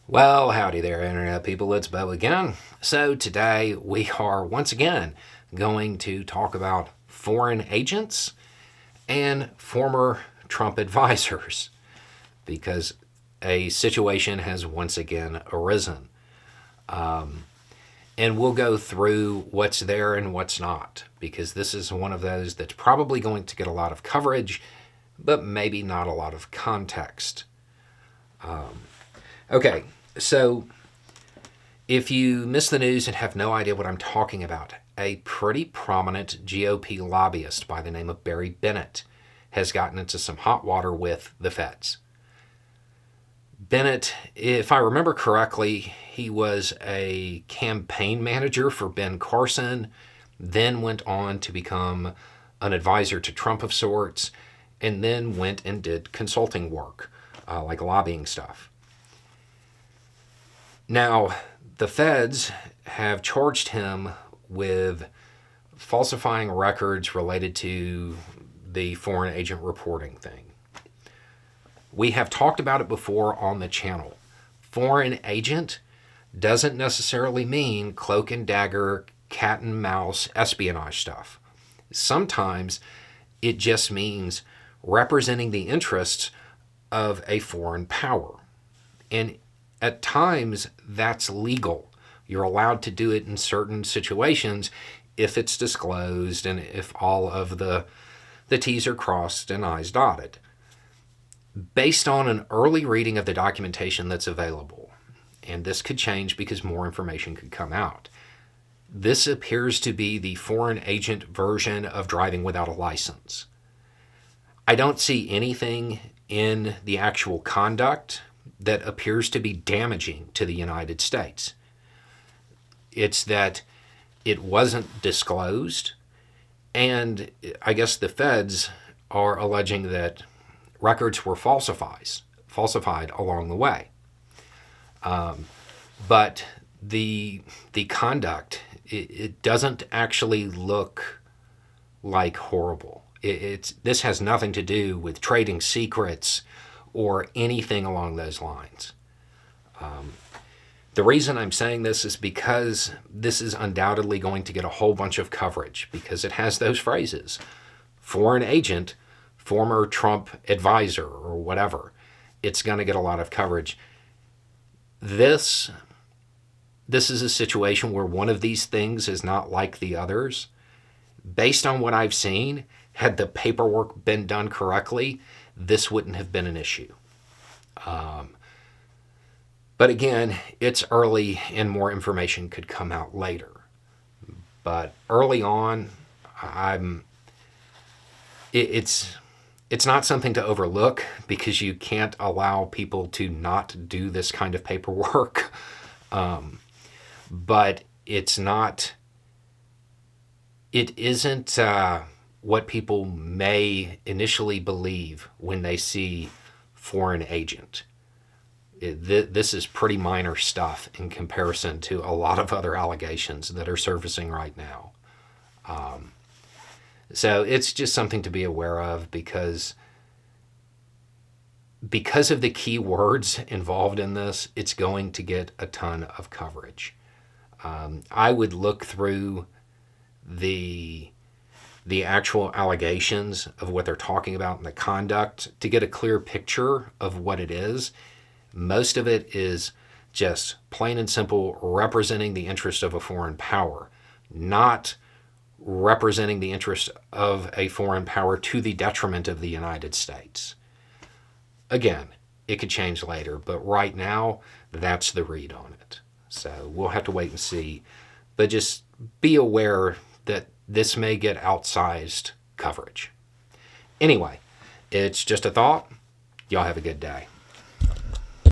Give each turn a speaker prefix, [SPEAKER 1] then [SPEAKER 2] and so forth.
[SPEAKER 1] Well, howdy there, Internet people. It's Bo again. So, today we are once again going to talk about foreign agents and former Trump advisors because a situation has once again arisen. And we'll go through what's there and what's not because this is one of those that's probably going to get a lot of coverage, but maybe not a lot of context. Okay, so if you miss the news and have no idea what I'm talking about, a pretty prominent GOP lobbyist by the name of Barry Bennett has gotten into some hot water with the feds. Bennett, if I remember correctly, he was a campaign manager for Ben Carson, then went on to become an advisor to Trump of sorts, and then went and did consulting work, like lobbying stuff. Now, the feds have charged him with falsifying records related to the foreign agent reporting thing. We have talked about it before on the channel. Foreign agent doesn't necessarily mean cloak and dagger, cat and mouse espionage stuff. Sometimes it just means representing the interests of a foreign power. And at times, that's legal. You're allowed to do it in certain situations if it's disclosed and if all of the T's are crossed and I's dotted. Based on an early reading of the documentation that's available, and this could change because more information could come out, this appears to be the foreign agent version of driving without a license. I don't see anything in the actual conduct that appears to be damaging to the United States. It's that it wasn't disclosed, and I guess the feds are alleging that records were falsified along the way. But the conduct, it doesn't actually look like horrible. This has nothing to do with trading secrets or anything along those lines. The reason I'm saying this is because this is undoubtedly going to get a whole bunch of coverage because it has those phrases. Foreign agent, former Trump advisor, or whatever. It's going to get a lot of coverage. This is a situation where one of these things is not like the others. Based on what I've seen, had the paperwork been done correctly, this wouldn't have been an issue. But again, it's early and more information could come out later. But early on, it's not something to overlook because you can't allow people to not do this kind of paperwork. But it isn't what people may initially believe when they see foreign agent. This is pretty minor stuff in comparison to a lot of other allegations that are surfacing right now. So it's just something to be aware of because of the key words involved in this, it's going to get a ton of coverage. I would look through the actual allegations of what they're talking about and the conduct to get a clear picture of what it is. Most of it is just plain and simple representing the interest of a foreign power, not representing the interest of a foreign power to the detriment of the United States. Again, it could change later, but right now, that's the read on it. So we'll have to wait and see. But just be aware that this may get outsized coverage. Anyway, it's just a thought. Y'all have a good day.